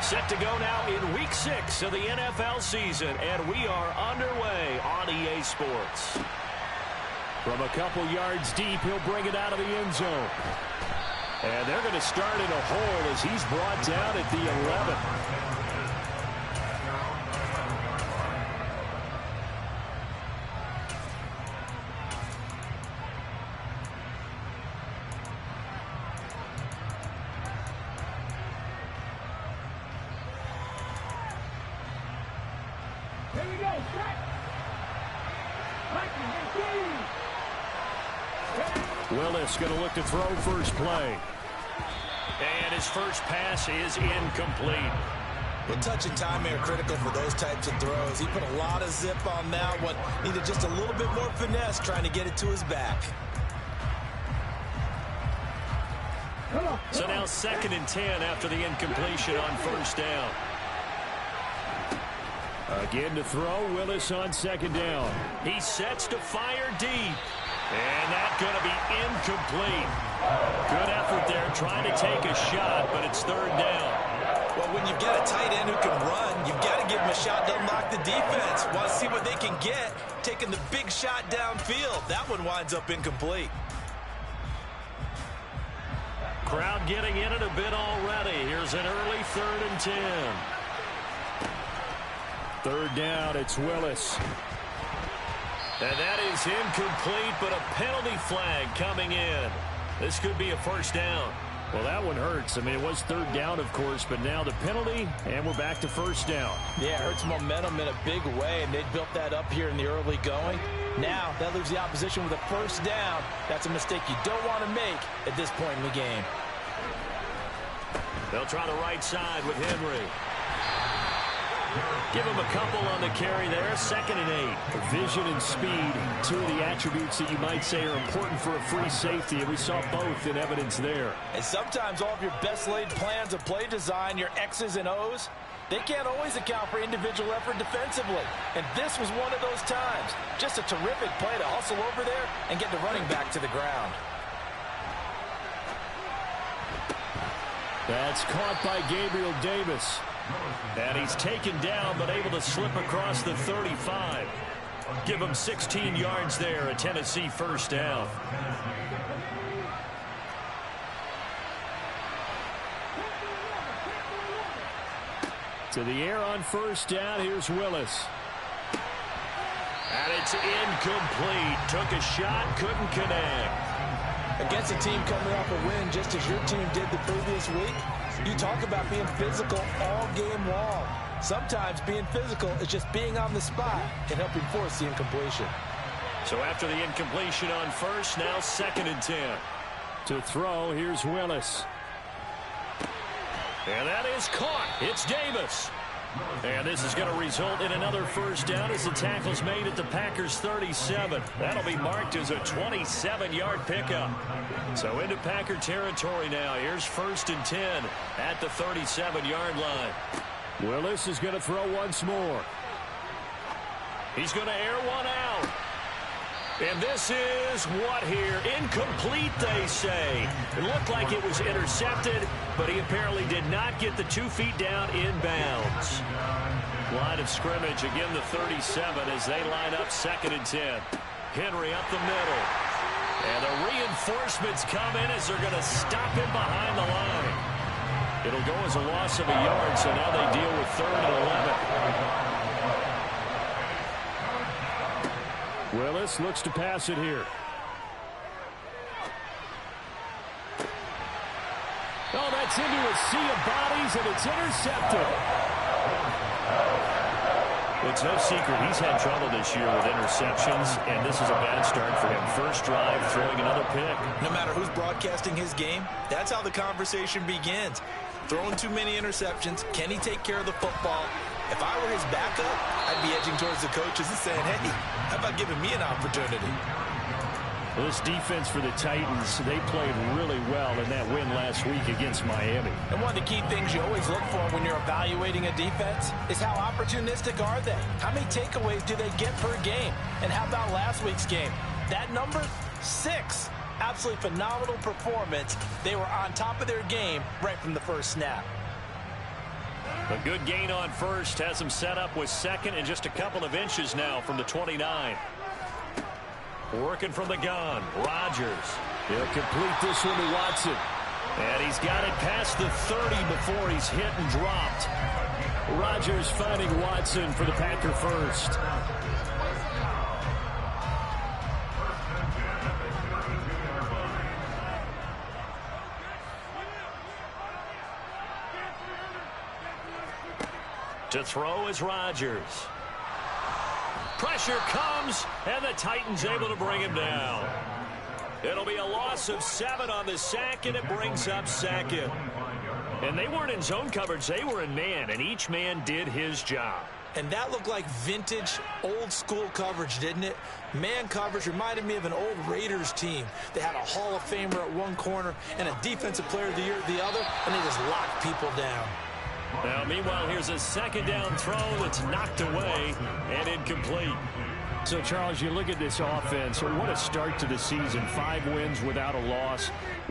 Set to go now in Week 6 of the NFL season, and we are underway on EA Sports. From a couple yards deep, he'll bring it out of the end zone. And they're going to start in a hole as he's brought down at the 11. Willis going to look to throw first play. And his first pass is incomplete. Well, touch and time are critical for those types of throws. He put a lot of zip on that one. Needed just a little bit more finesse trying to get it to his back. So now 2nd and 10 after the incompletion on first down. Again to throw, Willis on 2nd down. He sets to fire deep. And that's going to be incomplete. Good effort there trying to take a shot, but it's 3rd down. Well, when you've got a tight end who can run, you've got to give him a shot to unlock the defense. Want to see what they can get, taking the big shot downfield. That one winds up incomplete. Crowd getting in it a bit already. Here's an early 3rd and 10. 3rd down, it's Willis. And that is incomplete, but a penalty flag coming in. This could be a first down. Well, that one hurts. I mean, it was 3rd down, of course, but now the penalty, and we're back to first down. Yeah, it hurts momentum in a big way, and they built that up here in the early going. Now, that leaves the opposition with a first down. That's a mistake you don't want to make at this point in the game. They'll try the right side with Henry. Give him a couple on the carry there. 2nd and 8. Vision and speed, two of the attributes that you might say are important for a free safety, and we saw both in evidence there. And sometimes all of your best laid plans of play design, your X's and O's, they can't always account for individual effort defensively. And this was one of those times. Just a terrific play to hustle over there and get the running back to the ground. That's caught by Gabriel Davis. And he's taken down, but able to slip across the 35. Give him 16 yards there, a Tennessee first down. To the air on first down, here's Willis. And it's incomplete. Took a shot, couldn't connect. Against a team coming off a win just as your team did the previous week, you talk about being physical all game long. Sometimes being physical is just being on the spot and helping force the incompletion. So after the incompletion on first, now 2nd and 10. To throw, here's Willis. And that is caught. It's Davis. And this is going to result in another first down as the tackle's made at the Packers' 37. That'll be marked as a 27-yard pickup. So into Packer territory now. Here's 1st and 10 at the 37-yard line. Willis is going to throw once more. He's going to air one out. And this is what here? Incomplete, they say. It looked like it was intercepted, but he apparently did not get the 2 feet down inbounds. Line of scrimmage, again the 37 as they line up 2nd and 10. Henry up the middle. And the reinforcements come in as they're going to stop him behind the line. It'll go as a loss of a yard, so now they deal with 3rd and 11. Willis looks to pass it here. Oh, that's into a sea of bodies, and it's intercepted. It's no secret he's had trouble this year with interceptions, and this is a bad start for him. First drive, throwing another pick. No matter who's broadcasting his game, that's how the conversation begins. Throwing too many interceptions. Can he take care of the football? If I were his backup, I'd be edging towards the coaches and saying, hey, how about giving me an opportunity? Well, this defense for the Titans, they played really well in that win last week against Miami. And one of the key things you always look for when you're evaluating a defense is how opportunistic are they? How many takeaways do they get per game? And how about last week's game? That number, 6. Absolutely phenomenal performance. They were on top of their game right from the first snap. A good gain on first has him set up with second and just a couple of inches now from the 29. Working from the gun, Rodgers. He'll complete this one to Watson. And he's got it past the 30 before he's hit and dropped. Rodgers finding Watson for the Packer first. To throw is Rodgers. Pressure comes, and the Titans able to bring him down. It'll be a loss of 7 on the sack, and it brings up second. And they weren't in zone coverage. They were in man, and each man did his job. And that looked like vintage, old-school coverage, didn't it? Man coverage reminded me of an old Raiders team. They had a Hall of Famer at one corner and a Defensive Player of the Year at the other, and they just locked people down. Now, meanwhile, here's a second down throw that's knocked away and incomplete. So, Charles, you look at this offense, what a start to the season. 5 wins without a loss.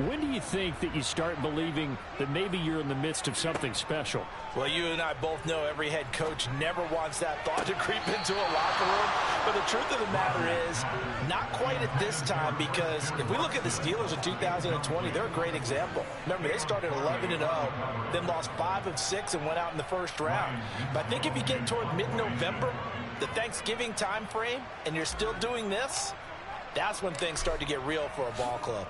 When do you think that you start believing that maybe you're in the midst of something special? Well, you and I both know every head coach never wants that thought to creep into a locker room. But the truth of the matter is, not quite at this time, because if we look at the Steelers in 2020, they're a great example. Remember, they started 11-0, then lost 5 of 6 and went out in the first round. But I think if you get toward mid-November, the Thanksgiving time frame, and you're still doing this, that's when things start to get real for a ball club.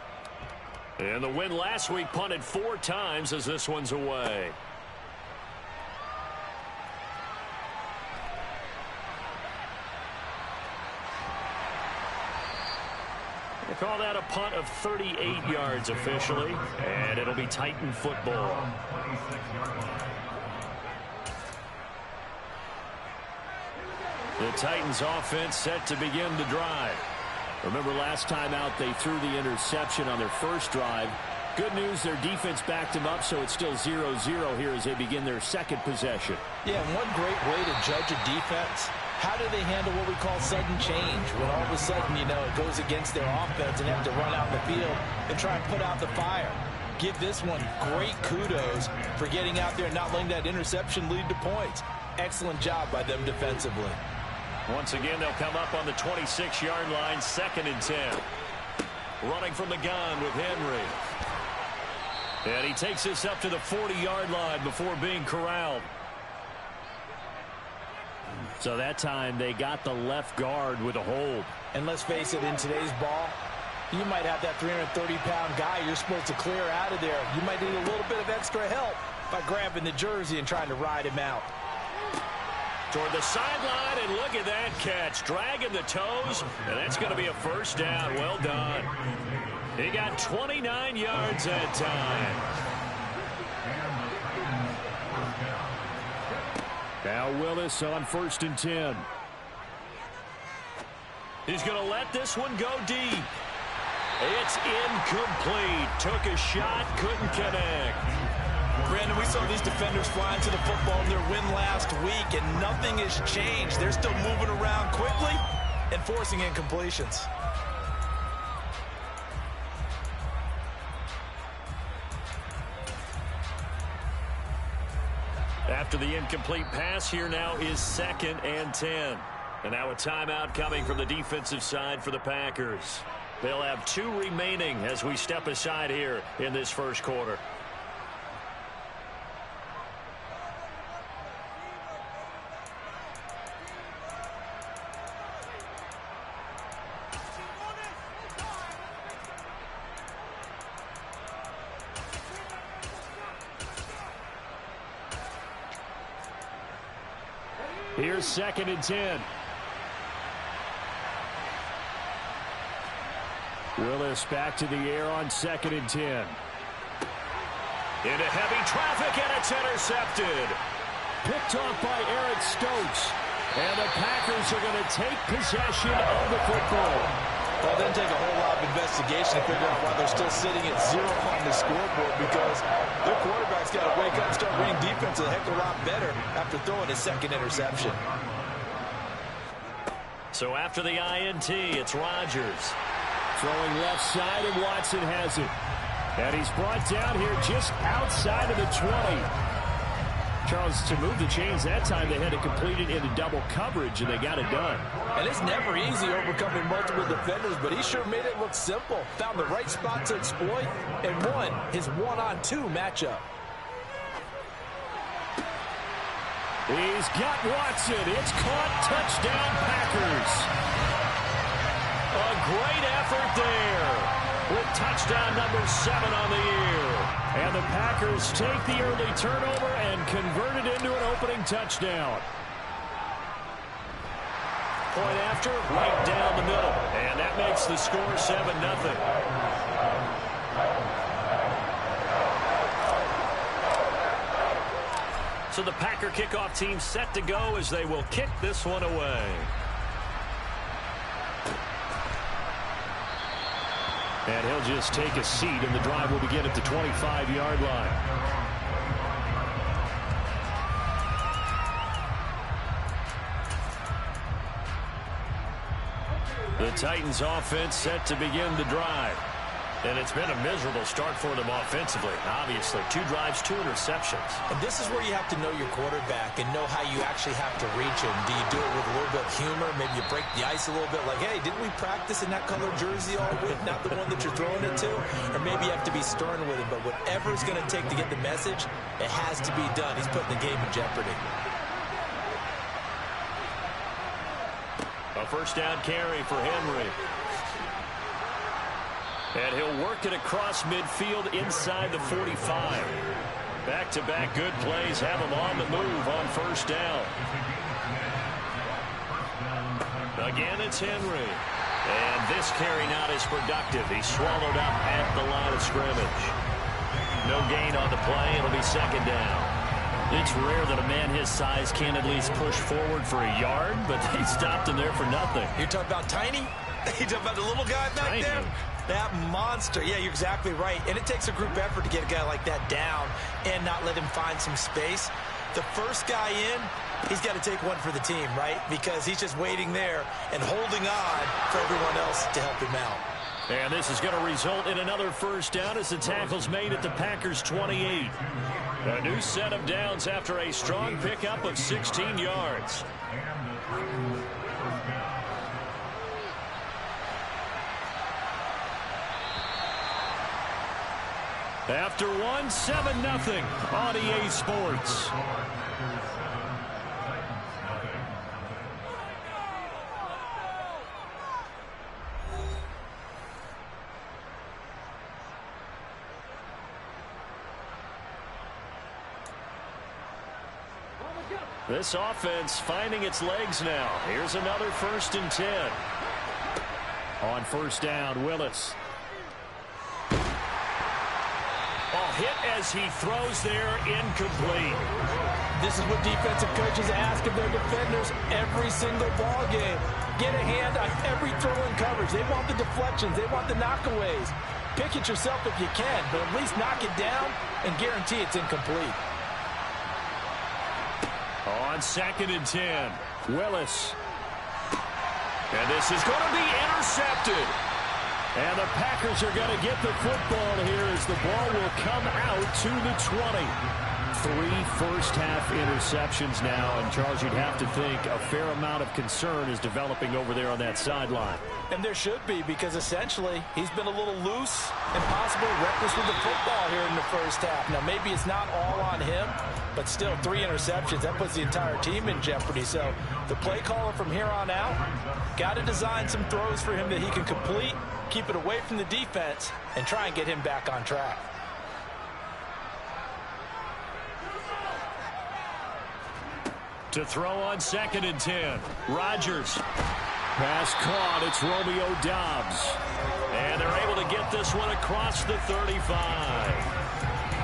And the win last week punted 4 times as this one's away. They call that a punt of 38 yards officially, and it'll be Titan football. The Titans offense set to begin the drive. Remember last time out they threw the interception on their first drive. Good news, their defense backed them up, so it's still 0-0 here as they begin their second possession. Yeah, and one great way to judge a defense, how do they handle what we call sudden change? When all of a sudden, you know, it goes against their offense and they have to run out in the field and try and put out the fire. Give this one great kudos for getting out there and not letting that interception lead to points. Excellent job by them defensively. Once again, they'll come up on the 26-yard line, 2nd and 10. Running from the gun with Henry. And he takes this up to the 40-yard line before being corralled. So that time they got the left guard with a hold. And let's face it, in today's ball, you might have that 330-pound guy you're supposed to clear out of there. You might need a little bit of extra help by grabbing the jersey and trying to ride him out. Toward the sideline, and look at that catch. Dragging the toes, and that's going to be a first down. Well done. He got 29 yards that time. Now Willis on 1st and 10. He's going to let this one go deep. It's incomplete. Took a shot, couldn't connect. Brandon, we saw these defenders flying to the football in their win last week, and nothing has changed. They're still moving around quickly and forcing incompletions. After the incomplete pass, here now is 2nd and 10. And now a timeout coming from the defensive side for the Packers. They'll have 2 remaining as we step aside here in this first quarter. Here's 2nd and 10. Willis back to the air on 2nd and 10. Into heavy traffic, and it's intercepted. Picked off by Eric Stokes. And the Packers are going to take possession of the football. Well, it doesn't take a whole lot of investigation to figure out why they're still sitting at 0 on the scoreboard, because their quarterback's got to wake up and start reading defense a heck of a lot better after throwing his 2nd interception. So after the INT, it's Rodgers. Throwing left side, and Watson has it. And he's brought down here just outside of the 20. Charles, to move the chains that time, they had to complete it into double coverage, and they got it done. And it's never easy overcoming multiple defenders, but he sure made it look simple. Found the right spot to exploit and won his one-on-two matchup. He's got Watson. It's caught. Touchdown, Packers. A great effort there with touchdown number 7 on the year. And the Packers take the early turnover and convert it into an opening touchdown. Point after, right down the middle. And that makes the score 7-0. So the Packer kickoff team set to go as they will kick this one away. And he'll just take a seat, and the drive will begin at the 25-yard line. The Titans offense set to begin the drive. And it's been a miserable start for them offensively. Obviously, 2 drives, 2 interceptions. And this is where you have to know your quarterback and know how you actually have to reach him. Do you do it with a little bit of humor? Maybe you break the ice a little bit like, hey, didn't we practice in that color jersey all week, not the one that you're throwing it to? Or maybe you have to be stern with him. But whatever it's going to take to get the message, it has to be done. He's putting the game in jeopardy. A first down carry for Henry. And he'll work it across midfield inside the 45. Back-to-back good plays have him on the move on first down. Again, it's Henry. And this carry not as productive. He's swallowed up at the line of scrimmage. No gain on the play. It'll be second down. It's rare that a man his size can at least push forward for a yard, but they stopped him there for nothing. You're talking about tiny? You're talking about the little guy back there? That monster. Yeah, you're exactly right. And it takes a group effort to get a guy like that down and not let him find some space. The first guy in, he's got to take one for the team, right? Because he's just waiting there and holding on for everyone else to help him out. And this is going to result in another first down as the tackle's made at the Packers' 28. A new set of downs after a strong pickup of 16 yards. After one, 7-0 on EA Sports. This offense finding its legs now. Here's another 1st and 10. On first down, Willis. Hit as he throws there, incomplete. This is what defensive coaches ask of their defenders every single ball game. Get a hand on every throw in coverage. They want the deflections. They want the knockaways. Pick it yourself if you can, but at least knock it down and guarantee it's incomplete. On 2nd and 10, Willis. And this is going to be intercepted. And the Packers are going to get the football here as the ball will come out to the 20. 3 first-half interceptions now. And, Charles, you'd have to think a fair amount of concern is developing over there on that sideline. And there should be, because essentially he's been a little loose and possibly reckless with the football here in the first half. Now, maybe it's not all on him, but still 3 interceptions. That puts the entire team in jeopardy. So the play caller from here on out got to design some throws for him that he can complete, keep it away from the defense, and try and get him back on track. To throw on 2nd and 10, Rodgers. Pass caught. It's Romeo Doubs. And they're able to get this one across the 35.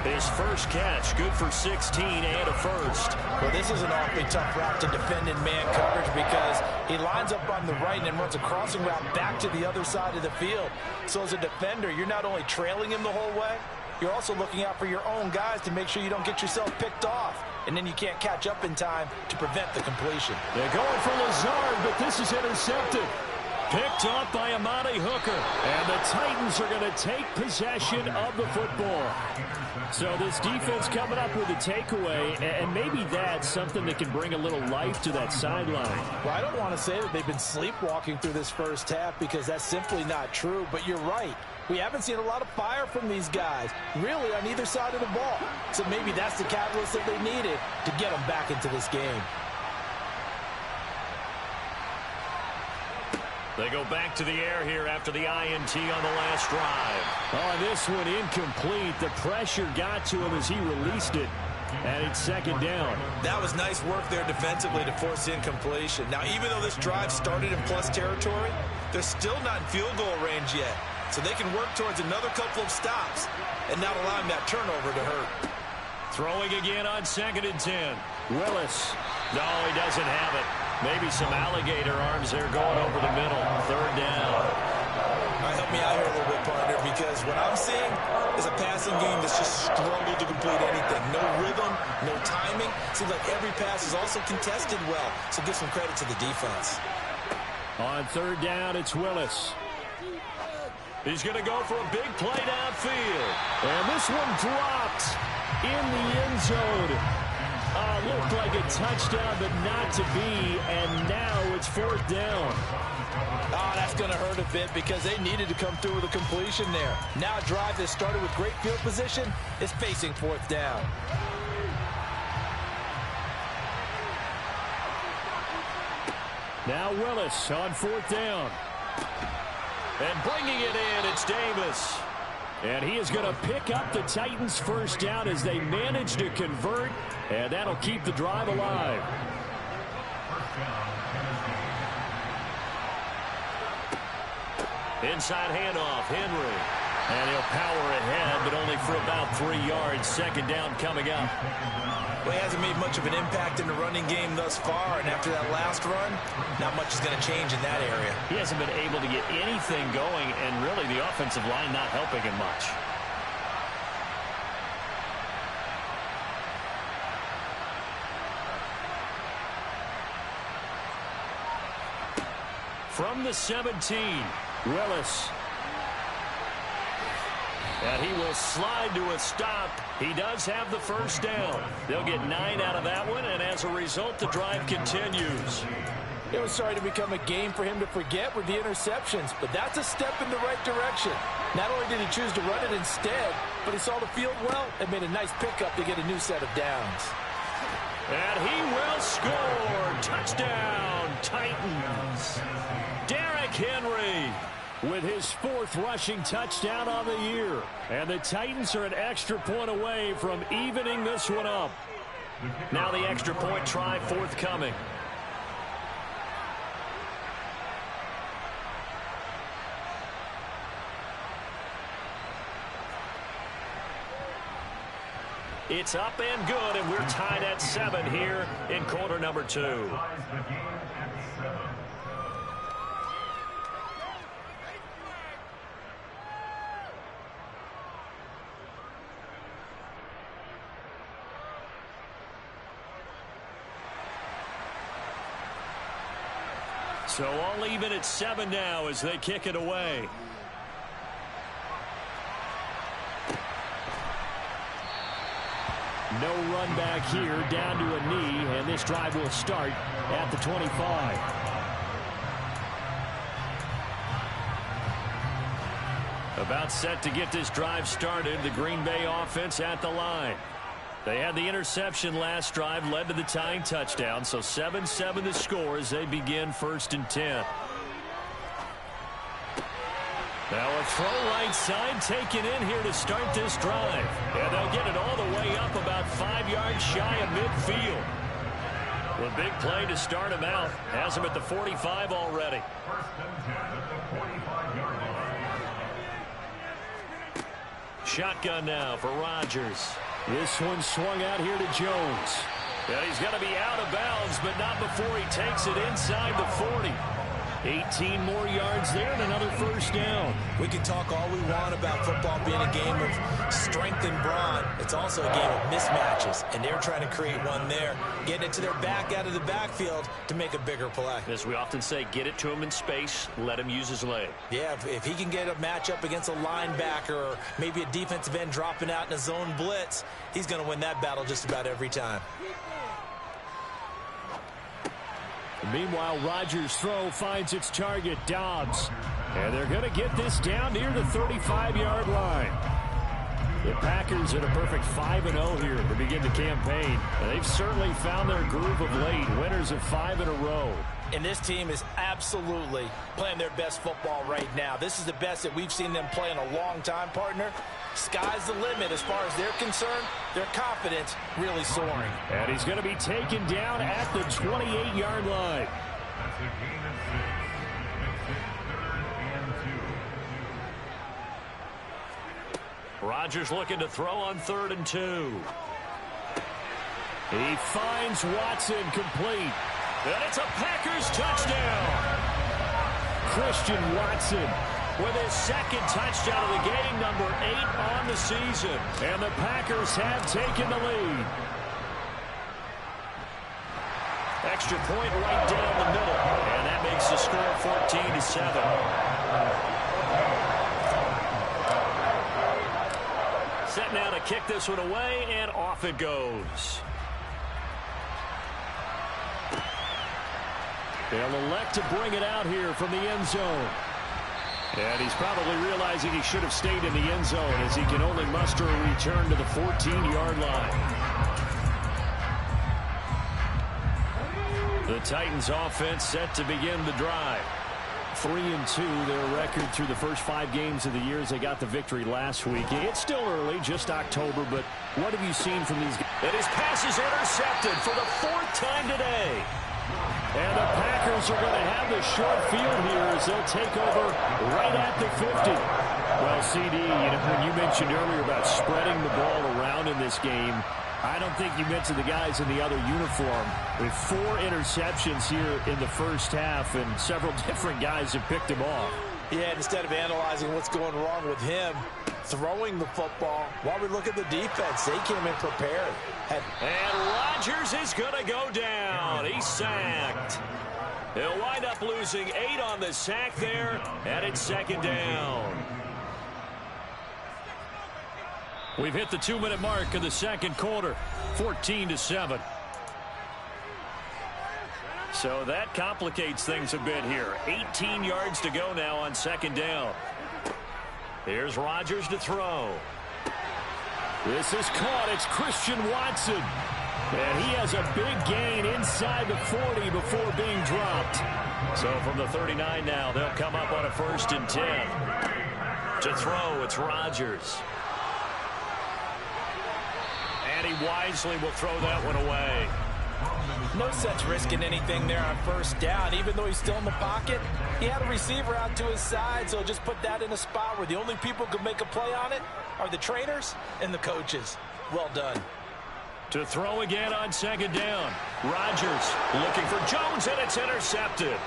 His first catch, good for 16 and a first. Well, this is an awfully tough route to defend in man coverage because he lines up on the right and then runs a crossing route back to the other side of the field. So as a defender, you're not only trailing him the whole way, you're also looking out for your own guys to make sure you don't get yourself picked off. And then you can't catch up in time to prevent the completion. They're going for Lazard, but this is intercepted. Picked off by Amani Hooker. And the Titans are going to take possession of the football. So this defense coming up with a takeaway, and maybe that's something that can bring a little life to that sideline. Well, I don't want to say that they've been sleepwalking through this first half because that's simply not true, but you're right. We haven't seen a lot of fire from these guys, really, on either side of the ball. So maybe that's the catalyst that they needed to get them back into this game. They go back to the air here after the INT on the last drive. Oh, this one incomplete. The pressure got to him as he released it. And it's second down. That was nice work there defensively to force incompletion. Now, even though this drive started in plus territory, they're still not in field goal range yet. So they can work towards another couple of stops and not allowing that turnover to hurt. Throwing again on 2nd and 10. Willis. No, he doesn't have it. Maybe some alligator arms there going over the middle. 3rd down. All right, help me out here a little bit, partner, because what I'm seeing is a passing game that's just struggled to complete anything. No rhythm, no timing. Seems like every pass is also contested well, so give some credit to the defense. On 3rd down, it's Willis. He's going to go for a big play downfield. And this one dropped in the end zone. Looked like a touchdown, but not to be, and now it's 4th down. Oh, that's going to hurt a bit because they needed to come through with a completion there. Now a drive that started with great field position is facing 4th down. Now Willis on 4th down. And bringing it in, it's Davis. And he is going to pick up the Titans' 1st down as they manage to convert, and that'll keep the drive alive. Inside handoff, Henry. And he'll power ahead, but only for about 3 yards. 2nd down coming up. Well, he hasn't made much of an impact in the running game thus far, and after that last run, not much is going to change in that area. He hasn't been able to get anything going, and really the offensive line not helping him much. From the 17, Willis. And he will slide to a stop. He does have the 1st down. They'll get 9 out of that one, and as a result, the drive continues. It was starting to become a game for him to forget with the interceptions, but that's a step in the right direction. Not only did he choose to run it instead, but he saw the field well and made a nice pickup to get a new set of downs. And he will score. Touchdown, Titans. Derrick Henry with his 4th rushing touchdown on the year. And the Titans are an extra point away from evening this one up. Now the extra point try forthcoming. It's up and good, and we're tied at 7 here in quarter number 2. So all even at 7 now as they kick it away. No run back here, down to a knee, and this drive will start at the 25. About set to get this drive started, the Green Bay offense at the line. They had the interception last drive, led to the tying touchdown, so 7-7 the score as they begin 1st and 10. Now a throw right side taken in here to start this drive. And they'll get it all the way up about 5 yards shy of midfield. A big play to start him out. Has him at the 45 already. Shotgun now for Rodgers. This one swung out here to Jones. And he's going to be out of bounds, but not before he takes it inside the 40. 18 more yards there and another first down. We can talk all we want about football being a game of strength and brawn. It's also a game of mismatches, and they're trying to create one there, getting it to their back out of the backfield to make a bigger play. As we often say, get it to him in space, let him use his leg. Yeah, if he can get a matchup against a linebacker or maybe a defensive end dropping out in a zone blitz, he's going to win that battle just about every time. Meanwhile, Rodgers' throw finds its target, Dobbs. And they're going to get this down near the 35-yard line. The Packers at a perfect 5-0 here to begin the campaign. And they've certainly found their groove of late, winners of 5 in a row. And this team is absolutely playing their best football right now. This is the best that we've seen them play in a long time, partner. Sky's the limit as far as they're concerned. Their confidence really soaring. And he's going to be taken down at the 28-yard line. Rodgers looking to throw on 3rd and 2. He finds Watson complete. And it's a Packers touchdown. Christian Watson with his second touchdown of the game, number 8 on the season. And the Packers have taken the lead. Extra point right down the middle. And that makes the score 14-7. Set now to kick this one away, and off it goes. They'll elect to bring it out here from the end zone. And he's probably realizing he should have stayed in the end zone as he can only muster a return to the 14-yard line. The Titans offense set to begin the drive. 3-2 their record through the first 5 games of the year as they got the victory last week. It's still early, just October, but what have you seen from these guys? And his pass is intercepted for the 4th time today. And the Packers are going to have the short field here as they'll take over right at the 50. Well, CD, when you mentioned earlier about spreading the ball around in this game, I don't think you mentioned the guys in the other uniform. With 4 interceptions here in the first half, and several different guys have picked him off. Yeah, instead of analyzing what's going wrong with him, throwing the football, while we look at the defense, they came in prepared. And Rodgers is going to go down. He's sacked. He'll wind up losing 8 on the sack there, and it's 2nd down. We've hit the 2-minute mark of the second quarter, 14-7. So that complicates things a bit here. 18 yards to go now on 2nd down. Here's Rodgers to throw. This is caught. It's Christian Watson. And he has a big gain inside the 40 before being dropped. So from the 39 now, they'll come up on a 1st and 10. To throw, it's Rodgers. And he wisely will throw that one away. No sense risking anything there on 1st down. Even though he's still in the pocket, he had a receiver out to his side, so just put that in a spot where the only people who can make a play on it are the trainers and the coaches. Well done. To throw again on 2nd down. Rodgers looking for Jones, and it's intercepted.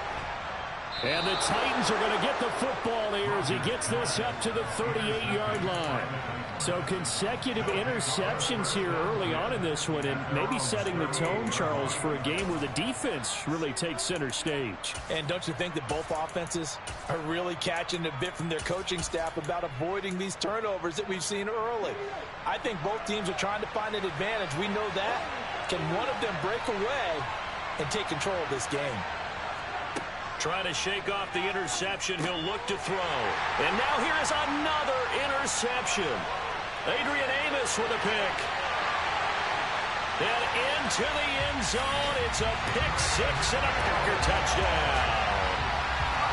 And the Titans are going to get the football here as he gets this up to the 38-yard line. So consecutive interceptions here early on in this one, and maybe setting the tone, Charles, for a game where the defense really takes center stage. And don't you think that both offenses are really catching a bit from their coaching staff about avoiding these turnovers that we've seen early? I think both teams are trying to find an advantage. We know that. Can one of them break away and take control of this game? Trying to shake off the interception. He'll look to throw. And now here is another interception. Adrian Amos with a pick. And into the end zone. It's a pick 6 and a Packer touchdown.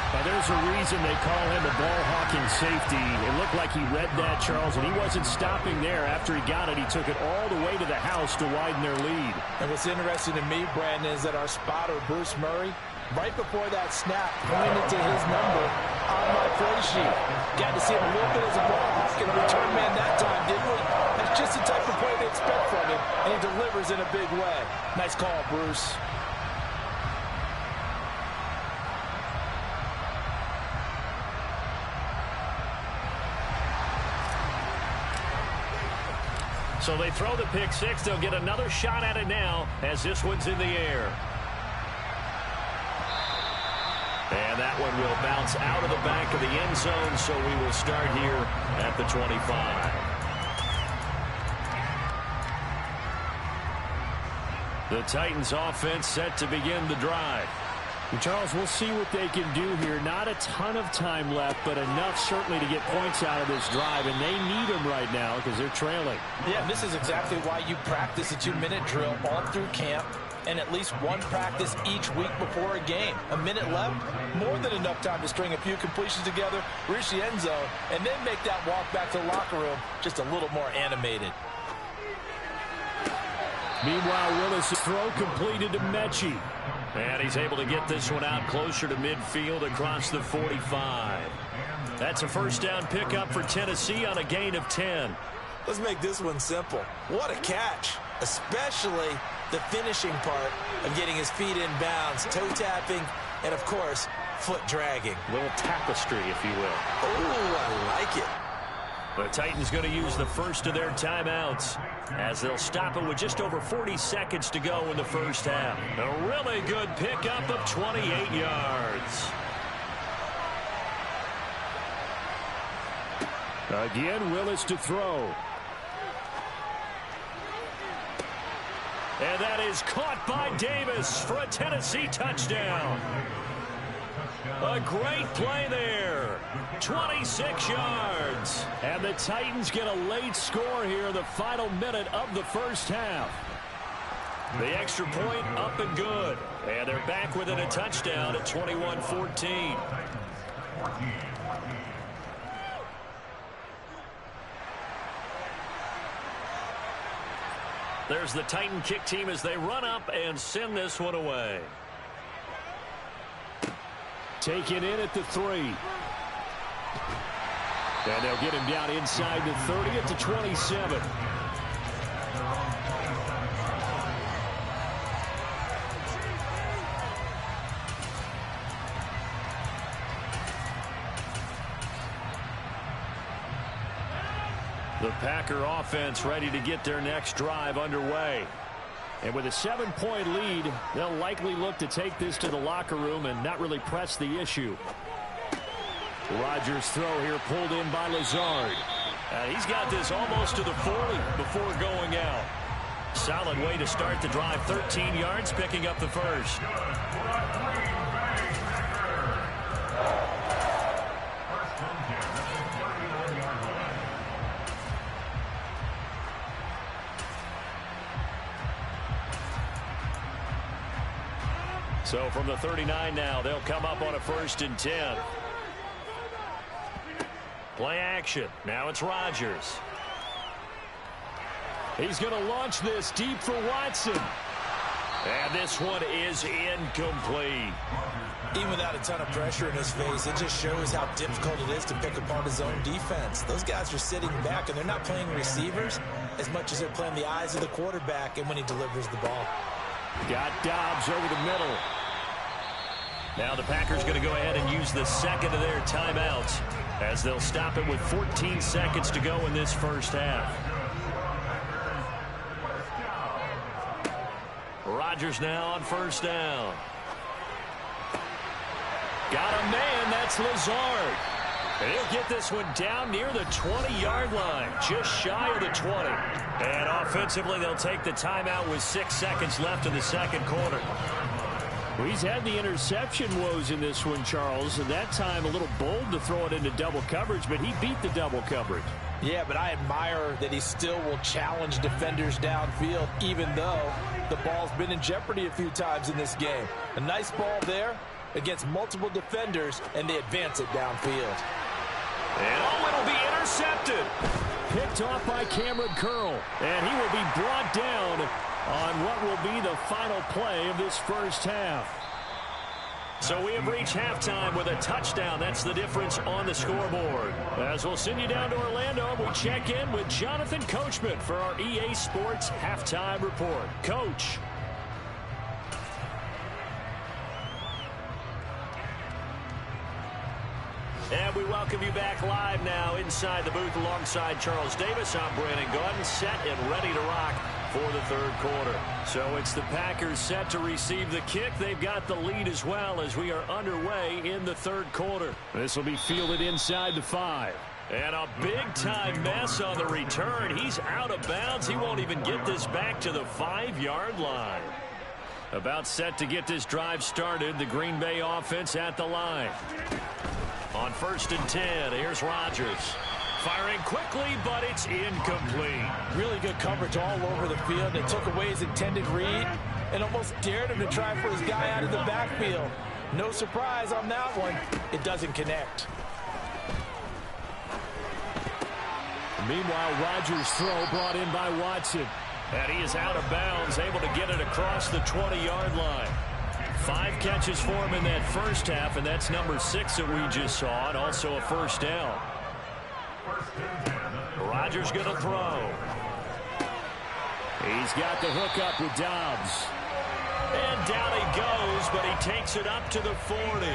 Now, there's a reason they call him a ball-hawking safety. It looked like he read that, Charles, and he wasn't stopping there. After he got it, he took it all the way to the house to widen their lead. And what's interesting to me, Brandon, is that our spotter, Bruce Murray, right before that snap, pointed to his number on my play sheet. Got to see him a little bit as a ball hawk and a return man that time, didn't we? That's just the type of play they expect from him, and he delivers in a big way. Nice call, Bruce. So they throw the pick six. They'll get another shot at it now as this one's in the air. And that one will bounce out of the back of the end zone, so we will start here at the 25. The Titans offense set to begin the drive. And Charles, we'll see what they can do here. Not a ton of time left, but enough certainly to get points out of this drive, and they need them right now because they're trailing. Yeah, this is exactly why you practice a 2-minute drill all through camp and at least one practice each week before a game. A minute left, more than enough time to string a few completions together, reach the end zone, and then make that walk back to the locker room just a little more animated. Meanwhile, Willis' throw completed to Mechie. And he's able to get this one out closer to midfield across the 45. That's a first down pickup for Tennessee on a gain of 10. Let's make this one simple. What a catch, especially the finishing part of getting his feet in bounds, toe tapping, and of course, foot dragging. A little tapestry, if you will. Oh, I like it. The Titans going to use the first of their timeouts as they'll stop it with just over 40 seconds to go in the first half. A really good pickup of 28 yards. Again, Willis to throw. And that is caught by Davis for a Tennessee touchdown. A great play there. 26 yards. And the Titans get a late score here in the final minute of the first half. The extra point up and good. And they're back within a touchdown at 21-14. There's the Titan kick team as they run up and send this one away. Taken in at the 3. And they'll get him down inside the 30 at the 27. The Packer offense ready to get their next drive underway. And with a 7-point lead, they'll likely look to take this to the locker room and not really press the issue. Rodgers' throw here pulled in by Lazard. He's got this almost to the 40 before going out. Solid way to start the drive. 13 yards, picking up the first. So from the 39 now, they'll come up on a 1st and 10. Play action. Now it's Rodgers. He's going to launch this deep for Watson. And this one is incomplete. Even without a ton of pressure in his face, it just shows how difficult it is to pick apart his own defense. Those guys are sitting back, and they're not playing receivers as much as they're playing the eyes of the quarterback and when he delivers the ball. Got Dobbs over the middle. Now the Packers going to go ahead and use the second of their timeouts as they'll stop it with 14 seconds to go in this first half. Rodgers now on 1st down. Got a man, that's Lazard. And he'll get this one down near the 20-yard line, just shy of the 20. And offensively, they'll take the timeout with 6 seconds left in the second quarter. Well, he's had the interception woes in this one, Charles. And that time a little bold to throw it into double coverage, but he beat the double coverage. Yeah, but I admire that he still will challenge defenders downfield, even though the ball's been in jeopardy a few times in this game. A nice ball there against multiple defenders, and they advance it downfield. And it'll be intercepted. Picked off by Cameron Curl. And he will be brought down on what will be the final play of this first half. So we have reached halftime with a touchdown. That's the difference on the scoreboard. As we'll send you down to Orlando, we check in with Jonathan Coachman for our EA Sports Halftime Report. Coach. And we welcome welcome you back live now inside the booth alongside Charles Davis. I'm Brandon Gaudin, set and ready to rock for the third quarter. So it's the Packers set to receive the kick. They've got the lead as well as we are underway in the third quarter. This will be fielded inside the 5. And a big-time mess on the return. He's out of bounds. He won't even get this back to the 5-yard line. About set to get this drive started. The Green Bay offense at the line. On 1st and 10, here's Rodgers. Firing quickly, but it's incomplete. Really good coverage all over the field. They took away his intended read and almost dared him to try for his guy out of the backfield. No surprise on that one. It doesn't connect. Meanwhile, Rodgers' throw brought in by Watson. And he is out of bounds, able to get it across the 20-yard line. 5 catches for him in that first half, and that's number 6 that we just saw, and also a first down. Rodgers going to throw. He's got the hook up with Dobbs. And down he goes, but he takes it up to the 40.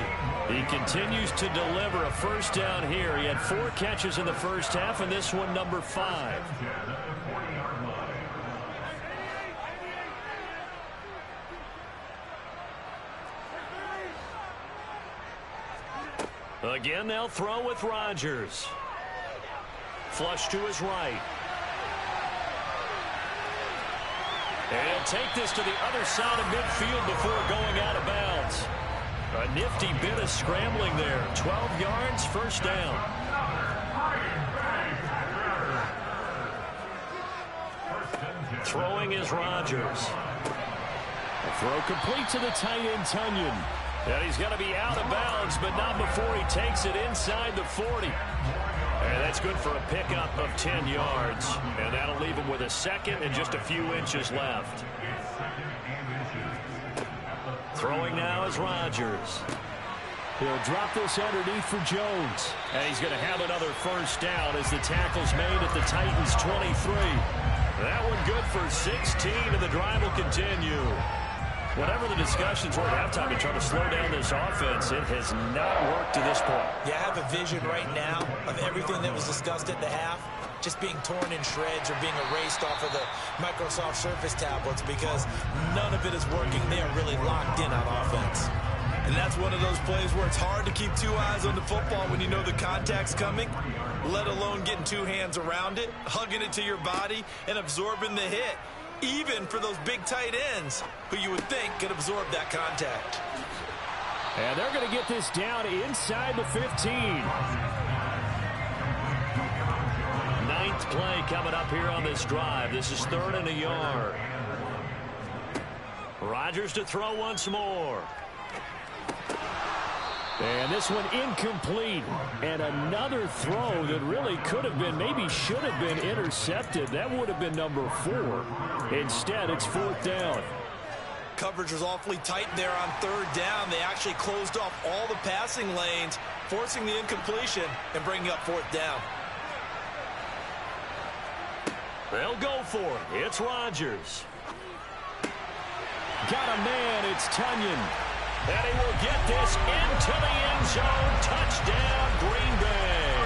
He continues to deliver a first down here. He had 4 catches in the first half, and this one number 5. Again, they'll throw with Rodgers. Flush to his right. And he'll take this to the other side of midfield before going out of bounds. A nifty bit of scrambling there. 12 yards, first down. Throwing is Rodgers. A throw complete to the tight end, Tunyon. And he's going to be out of bounds, but not before he takes it inside the 40. And that's good for a pickup of 10 yards. And that'll leave him with a second and just a few inches left. Throwing now is Rodgers. He'll drop this underneath for Jones. And he's going to have another first down as the tackle's made at the Titans' 23. That one good for 16, and the drive will continue. Whatever the discussions were at halftime to try to slow down this offense, it has not worked to this point. Yeah, I have a vision right now of everything that was discussed at the half just being torn in shreds or being erased off of the Microsoft Surface tablets because none of it is working. They are really locked in on offense. And that's one of those plays where it's hard to keep 2 eyes on the football when you know the contact's coming, let alone getting 2 hands around it, hugging it to your body, and absorbing the hit. Even for those big tight ends who you would think could absorb that contact. And they're going to get this down inside the 15. 9th play coming up here on this drive. This is 3rd and a yard. Rodgers to throw once more. And this one incomplete. And another throw that really could have been, maybe should have been intercepted. That would have been number 4. Instead, it's 4th down. Coverage was awfully tight there on 3rd down. They actually closed off all the passing lanes, forcing the incompletion and bringing up 4th down. They'll go for it. It's Rodgers. Got a man. It's Tunyon. And he will get this into the end zone. Touchdown, Green Bay.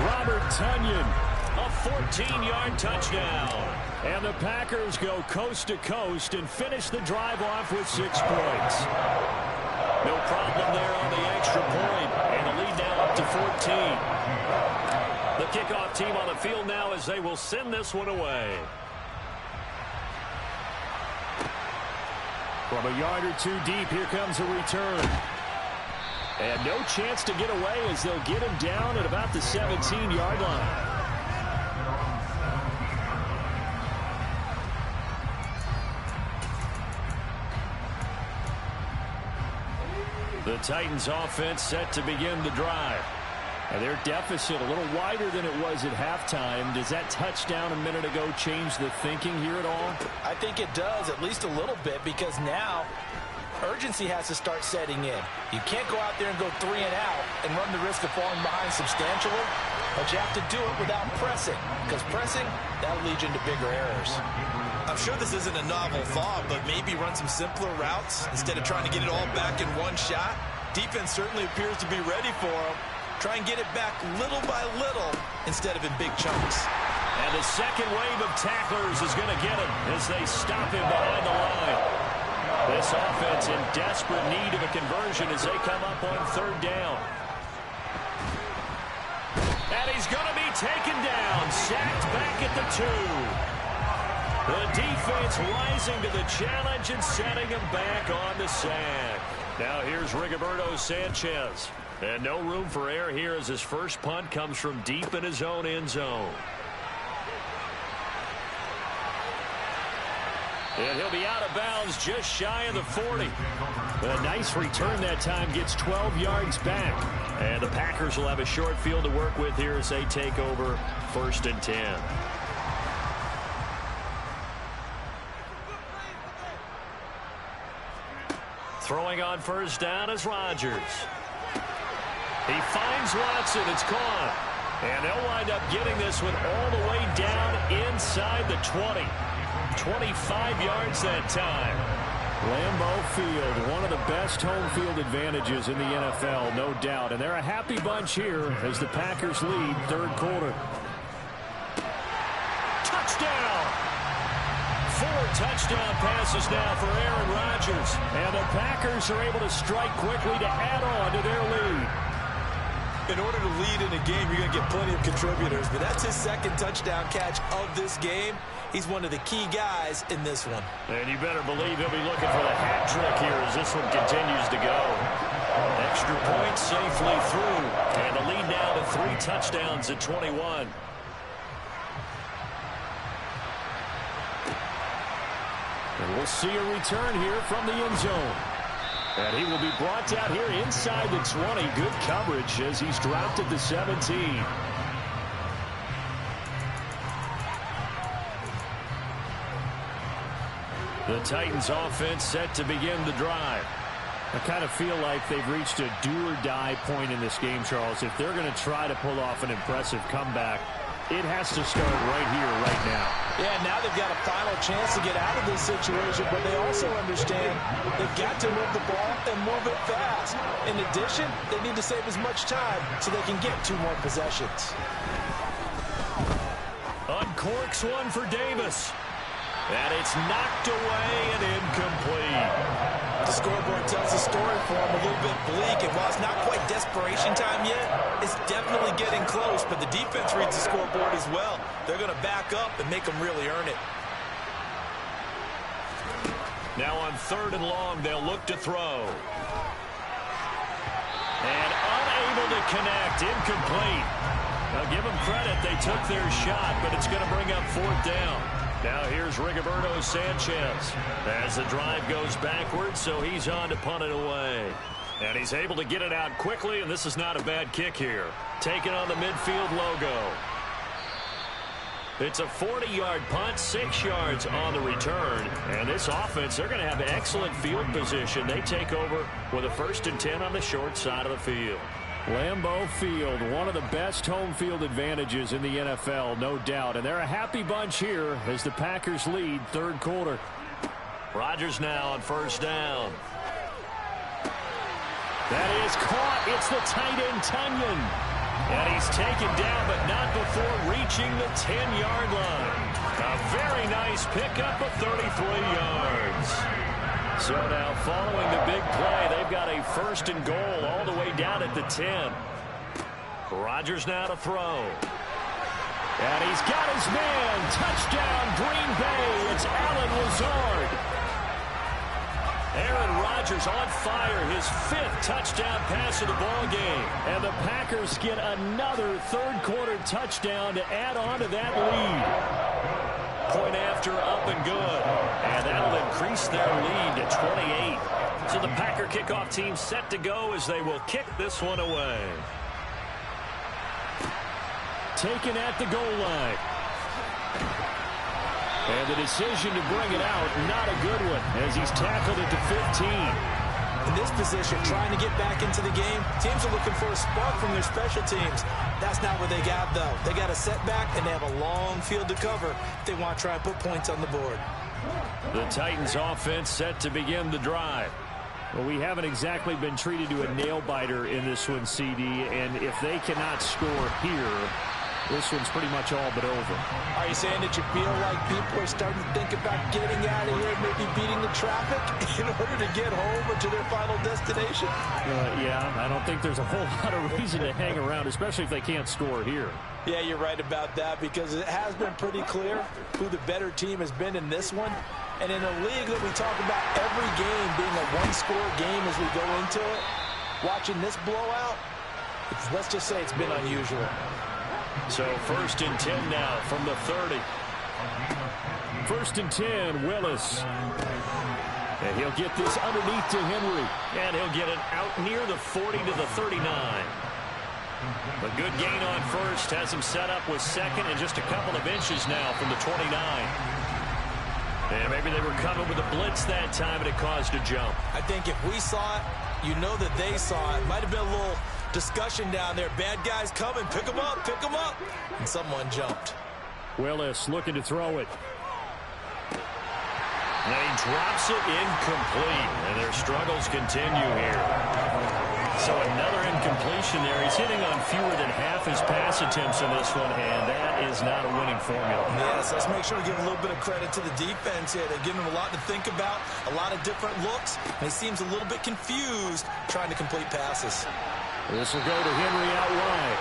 Robert Tunyon. A 14-yard touchdown. And the Packers go coast to coast and finish the drive off with 6 points. No problem there on the extra point. And the lead now up to 14. The kickoff team on the field now as they will send this one away. From a yard or 2 deep, here comes a return. And no chance to get away as they'll get him down at about the 17-yard line. The Titans offense set to begin the drive. And their deficit a little wider than it was at halftime. Does that touchdown a minute ago change the thinking here at all? I think it does, at least a little bit, because now urgency has to start setting in. You can't go out there and go 3 and out and run the risk of falling behind substantially, but you have to do it without pressing, because pressing, that'll lead you into bigger errors. I'm sure this isn't a novel thought, but maybe run some simpler routes instead of trying to get it all back in one shot. Defense certainly appears to be ready for them. Try and get it back little by little instead of in big chunks. And the second wave of tacklers is going to get him as they stop him behind the line. This offense in desperate need of a conversion as they come up on third down. And he's going to be taken down, sacked back at the 2. The defense rising to the challenge and setting him back on the sack. Now here's Rigoberto Sanchez. And no room for error here as his first punt comes from deep in his own end zone. And he'll be out of bounds just shy of the 40. A nice return that time, gets 12 yards back. And the Packers will have a short field to work with here as they take over 1st and 10. Throwing on first down is Rodgers. He finds Watson. It's caught. And they'll wind up getting this one all the way down inside the 20. 25 yards that time. Lambeau Field, one of the best home field advantages in the NFL, no doubt. And they're a happy bunch here as the Packers lead third quarter. Touchdown! 4 touchdown passes now for Aaron Rodgers. And the Packers are able to strike quickly to add on to their lead. In order to lead in a game, you're going to get plenty of contributors, but that's his second touchdown catch of this game. He's one of the key guys in this one. And you better believe he'll be looking for the hat trick here as this one continues to go. Extra point safely through. And the lead now to 3 touchdowns at 21. And we'll see a return here from the end zone. And he will be brought down here inside the 20. Good coverage as he's dropped at the 17. The Titans offense set to begin the drive. I kind of feel like they've reached a do-or-die point in this game, Charles. If they're going to try to pull off an impressive comeback, it has to start right here, right now. Yeah, now they've got a final chance to get out of this situation, but they also understand they've got to move the ball and move it fast. In addition, they need to save as much time so they can get 2 more possessions. Uncorks one for Davis. And it's knocked away and incomplete. The scoreboard tells the story for him a little bit bleak, and while it's not quite desperation time yet, it's definitely getting close, but the defense reads the scoreboard as well. They're going to back up and make them really earn it. Now on 3rd and long, they'll look to throw. And unable to connect, incomplete. Now give them credit, they took their shot, but it's going to bring up 4th down. Now here's Rigoberto Sanchez as the drive goes backwards, so he's on to punt it away. And he's able to get it out quickly, and this is not a bad kick here. Taking on the midfield logo. It's a 40-yard punt, 6 yards on the return. And this offense, they're going to have excellent field position. They take over with a 1st and 10 on the short side of the field. Lambeau Field, one of the best home field advantages in the NFL, no doubt. And they're a happy bunch here as the Packers lead third quarter. Rodgers now on 1st down. That is caught. It's the tight end, Tunyon. And he's taken down, but not before reaching the 10-yard line. A very nice pickup of 33 yards. So now following the big play, they've got a 1st and goal all the way down at the 10. Rodgers now to throw. And he's got his man. Touchdown, Green Bay. It's Allen Lazard. Aaron Rodgers on fire, his 5th touchdown pass of the ball game. And the Packers get another third quarter touchdown to add on to that lead. Point after up and good. And that'll increase their lead to 28. So the Packer kickoff team set to go as they will kick this one away. Taken at the goal line. And the decision to bring it out, not a good one, as he's tackled it to 15. In this position, trying to get back into the game, teams are looking for a spark from their special teams. That's not what they got, though. They got a setback, and they have a long field to cover if they want to try and put points on the board. The Titans offense set to begin the drive. Well, we haven't exactly been treated to a nail-biter in this one, CD, and if they cannot score here, this one's pretty much all but over. Are you saying that you feel like people are starting to think about getting out of here and maybe beating the traffic in order to get home or to their final destination? Yeah, I don't think there's a whole lot of reason to hang around, especially if they can't score here. Yeah, you're right about that because it has been pretty clear who the better team has been in this one. And in a league that we talk about every game being a one-score game as we go into it, watching this blowout, let's just say it's been unusual. So 1st and 10 now from the 30. 1st and 10, Willis. And he'll get this underneath to Henry. And he'll get it out near the 40 to the 39. A good gain on first has him set up with second and just a couple of inches now from the 29. And maybe they were coming with a blitz that time, and it caused a jump. I think if we saw it, you know that they saw it. Might have been a little discussion down there. Bad guys coming. Pick them up. Pick them up. And someone jumped. Willis looking to throw it. And he drops it incomplete. And their struggles continue here. So another incompletion there. He's hitting on fewer than half his pass attempts in this one, and that is not a winning formula. Yes, let's make sure we give a little bit of credit to the defense here. They're giving him a lot to think about, a lot of different looks, and he seems a little bit confused trying to complete passes. This will go to Henry out wide.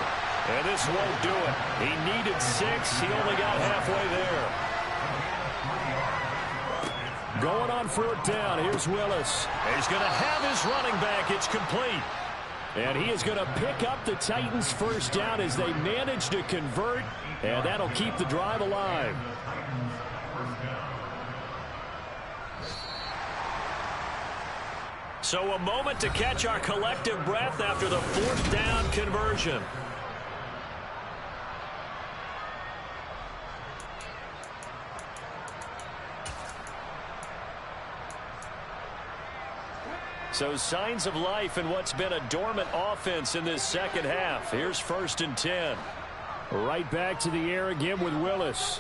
And this won't do it. He needed 6. He only got halfway there. Going on 4th down. Here's Willis. He's going to have his running back. It's complete. And he is going to pick up the Titans' 1st down as they manage to convert. And that'll keep the drive alive. So a moment to catch our collective breath after the 4th down conversion. So signs of life in what's been a dormant offense in this second half. Here's 1st and 10. Right back to the air again with Willis.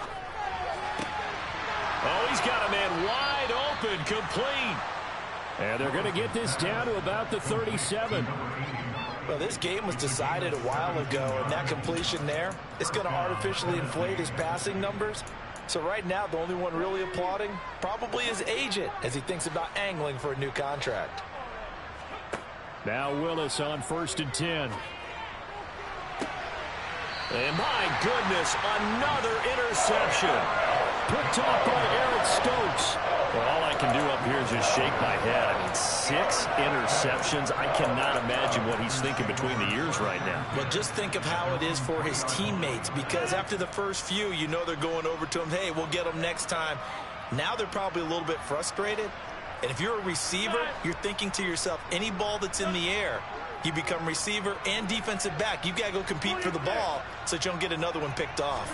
Oh, he's got a man wide open, complete. And they're going to get this down to about the 37. Well, this game was decided a while ago, and that completion there is going to artificially inflate his passing numbers. So right now, the only one really applauding probably his agent as he thinks about angling for a new contract. Now Willis on 1st and 10. And my goodness, another interception. Picked off by Eric Stokes. Well, all I can do up here is just shake my head. I mean, 6 interceptions. I cannot imagine what he's thinking between the ears right now. Well, just think of how it is for his teammates, because after the first few, you know they're going over to him, hey, we'll get them next time. Now they're probably a little bit frustrated. And if you're a receiver, you're thinking to yourself, any ball that's in the air, you become receiver and defensive back. You've got to go compete for the ball so that you don't get another one picked off.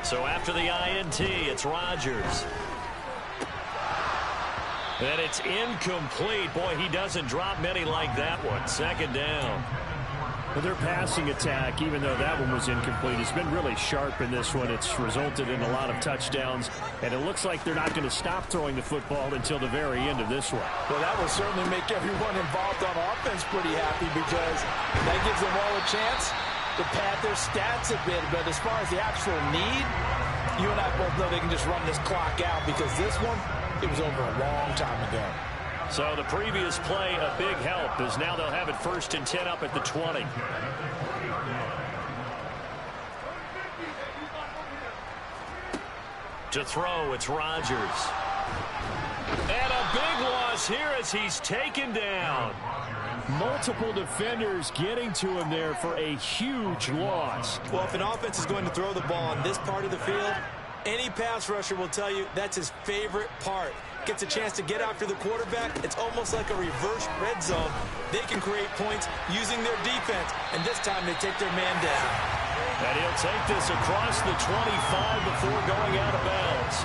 So after the INT, it's Rodgers. And it's incomplete. Boy, he doesn't drop many like that one. 2nd down. But their passing attack, even though that one was incomplete, has been really sharp in this one. It's resulted in a lot of touchdowns, and it looks like they're not going to stop throwing the football until the very end of this one. Well, that will certainly make everyone involved on offense pretty happy because that gives them all a chance to pad their stats a bit. But as far as the actual need, you and I both know they can just run this clock out because this one, it was over a long time ago. So the previous play, a big help, as now they'll have it 1st and 10 up at the 20. To throw, it's Rodgers. And a big loss here as he's taken down. Multiple defenders getting to him there for a huge loss. Well, if an offense is going to throw the ball on this part of the field, any pass rusher will tell you that's his favorite part. Gets a chance to get after the quarterback. It's almost like a reverse red zone. They can create points using their defense, and this time they take their man down. And he'll take this across the 25 before going out of bounds.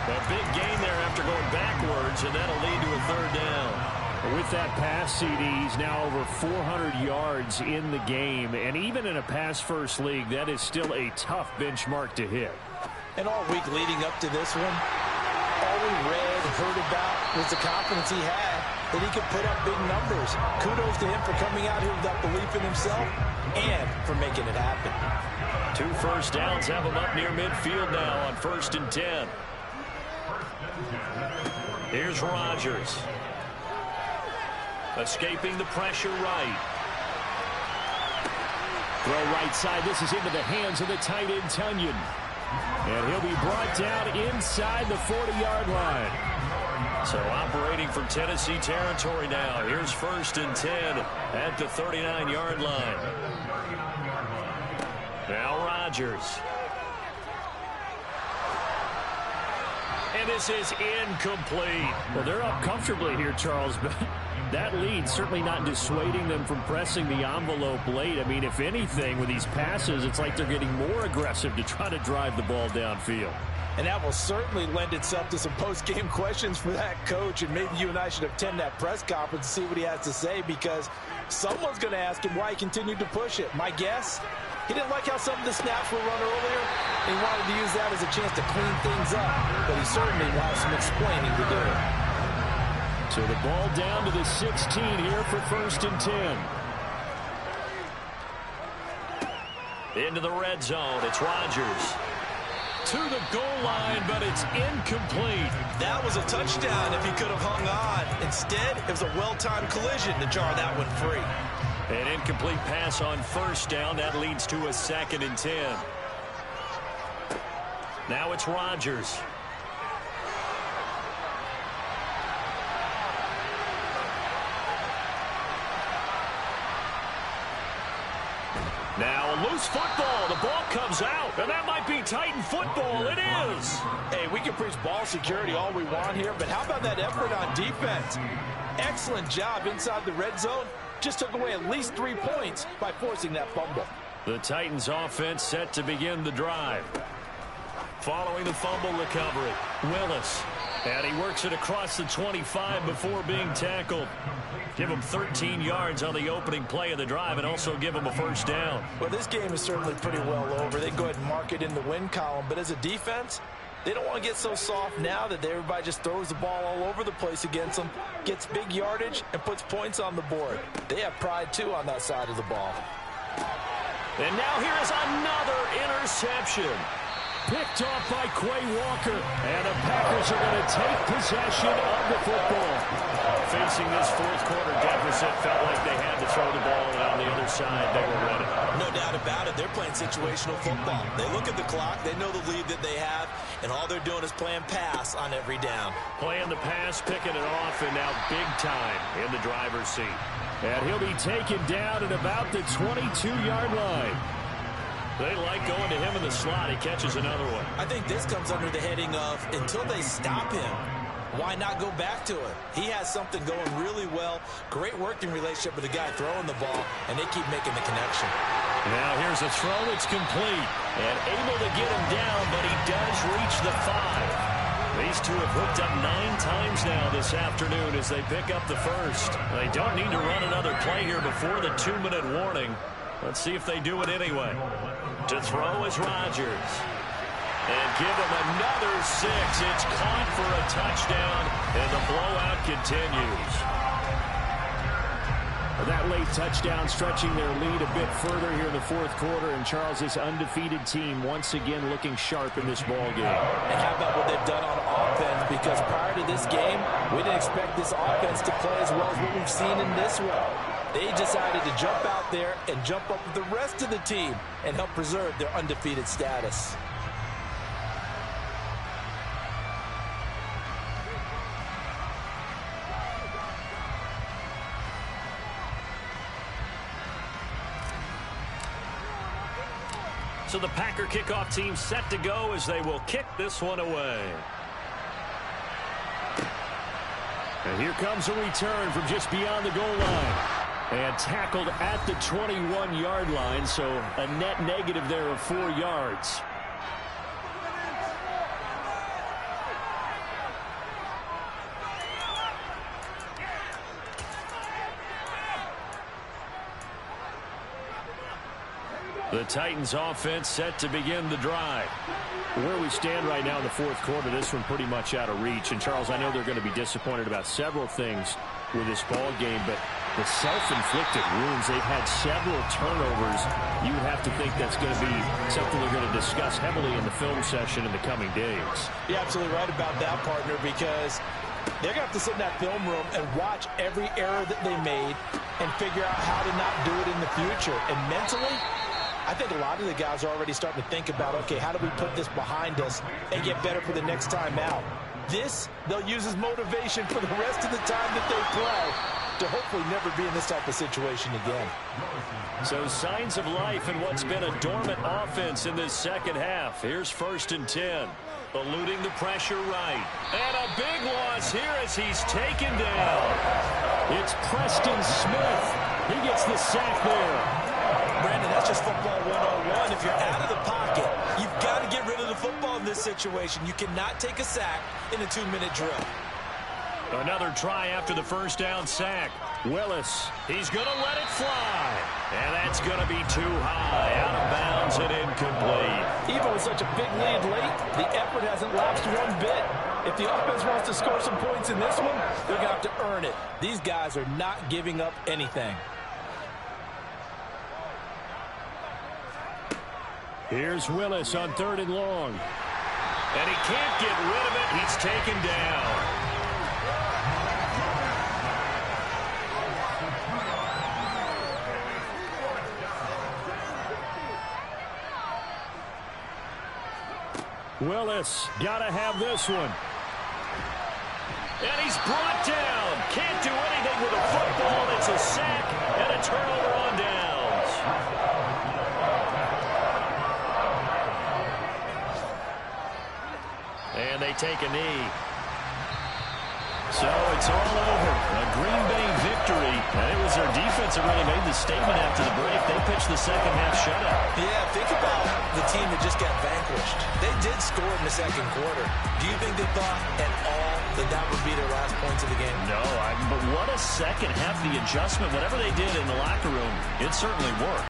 A big gain there after going backwards, and that'll lead to a 3rd down. With that pass, CD, he's now over 400 yards in the game. And even in a pass-first league, that is still a tough benchmark to hit. And all week leading up to this one, all we read, heard about was the confidence he had that he could put up big numbers. Kudos to him for coming out here with that belief in himself and for making it happen. 2 first downs have him up near midfield now on 1st and 10. Here's Rodgers. Escaping the pressure right. Throw right side. This is into the hands of the tight end, Tunyon. And he'll be brought down inside the 40-yard line. So operating from Tennessee territory now. Here's 1st and 10 at the 39-yard line. Now Rodgers. And this is incomplete. Well, they're up comfortably here, Charles, but that lead certainly not dissuading them from pressing the envelope late. I mean, if anything, with these passes, it's like they're getting more aggressive to try to drive the ball downfield. And that will certainly lend itself to some post-game questions for that coach, and maybe you and I should attend that press conference and see what he has to say, because someone's going to ask him why he continued to push it. My guess, he didn't like how some of the snaps were run earlier, and he wanted to use that as a chance to clean things up, but he certainly will have some explaining to do. So the ball down to the 16 here for 1st and 10. Into the red zone. It's Rodgers. To the goal line, but it's incomplete. That was a touchdown if he could have hung on. Instead, it was a well-timed collision to jar that one free. An incomplete pass on 1st down. That leads to a 2nd and 10. Now it's Rodgers. Now a loose football. The ball comes out, and that might be Titan football. It is. Hey, we can preach ball security all we want here, but how about that effort on defense? Excellent job inside the red zone. Just took away at least 3 points by forcing that fumble. The Titans offense set to begin the drive. Following the fumble recovery, Willis. And he works it across the 25 before being tackled. Give him 13 yards on the opening play of the drive and also give him a 1st down. Well, this game is certainly pretty well over. They go ahead and mark it in the win column. But as a defense, they don't want to get so soft now that everybody just throws the ball all over the place against them, gets big yardage, and puts points on the board. They have pride, too, on that side of the ball. And now here is another interception. Picked off by Quay Walker. And the Packers are going to take possession of the football. Facing this 4th quarter deficit, felt like they had to throw the ball, and on the other side, they were ready. No doubt about it. They're playing situational football. They look at the clock. They know the lead that they have, and all they're doing is playing pass on every down. Playing the pass, picking it off, and now big time in the driver's seat. And he'll be taken down at about the 22-yard line. They like going to him in the slot. He catches another one. I think this comes under the heading of until they stop him, why not go back to it? He has something going really well. Great working relationship with the guy throwing the ball, and they keep making the connection. Now here's a throw. It's complete. And able to get him down, but he does reach the 5. These two have hooked up 9 times now this afternoon as they pick up the 1st. They don't need to run another play here before the 2-minute warning. Let's see if they do it anyway. To throw is Rodgers. And give him another 6. It's caught for a touchdown, and the blowout continues. That late touchdown stretching their lead a bit further here in the 4th quarter, and Charles' undefeated team once again looking sharp in this ball game. And how about what they've done on offense? Because prior to this game, we didn't expect this offense to play as well as what we've seen in this one. They decided to jump out there and jump up with the rest of the team and help preserve their undefeated status. So the Packer kickoff team set to go as they will kick this one away. And here comes a return from just beyond the goal line. And tackled at the 21-yard line, so a net negative there of 4 yards. The Titans offense set to begin the drive. Where we stand right now in the 4th quarter, this one pretty much out of reach. And Charles, I know they're going to be disappointed about several things. with this ball game, but the self-inflicted wounds, they've had several turnovers. You would have to think that's going to be something they're going to discuss heavily in the film session in the coming days. You're absolutely right about that, partner, because they're going to have to sit in that film room and watch every error that they made and figure out how to not do it in the future. And mentally, I think a lot of the guys are already starting to think about, okay, how do we put this behind us and get better for the next time out? This, they'll use as motivation for the rest of the time that they play to hopefully never be in this type of situation again. So signs of life in what's been a dormant offense in this second half. Here's 1st and 10. Eluding the pressure right. And a big loss here as he's taken down. It's Preston Smith. He gets the sack there. Brandon, that's just football 101. If you're out of the pocket, you've got to get rid of the football in this situation. You cannot take a sack in a 2-minute drill. Another try after the first down sack. Willis, he's going to let it fly. And that's going to be too high, out of bounds and incomplete. Even with such a big lead late, the effort hasn't lapsed one bit. If the offense wants to score some points in this one, they're going to have to earn it. These guys are not giving up anything. Here's Willis on 3rd and long. And he can't get rid of it. He's taken down. Willis, gotta have this one. And he's brought down. Can't do anything with a football. It's a sack and a turnover on downs. And they take a knee. So it's all over. A Green Bay victory. And it was their defense that really made the statement after the break. They pitched the second half shutout. Yeah, think about the team that just got vanquished. They did score in the second quarter. Do you think they thought at all that that would be their last points of the game? No, but what a second half. The adjustment, whatever they did in the locker room, it certainly worked.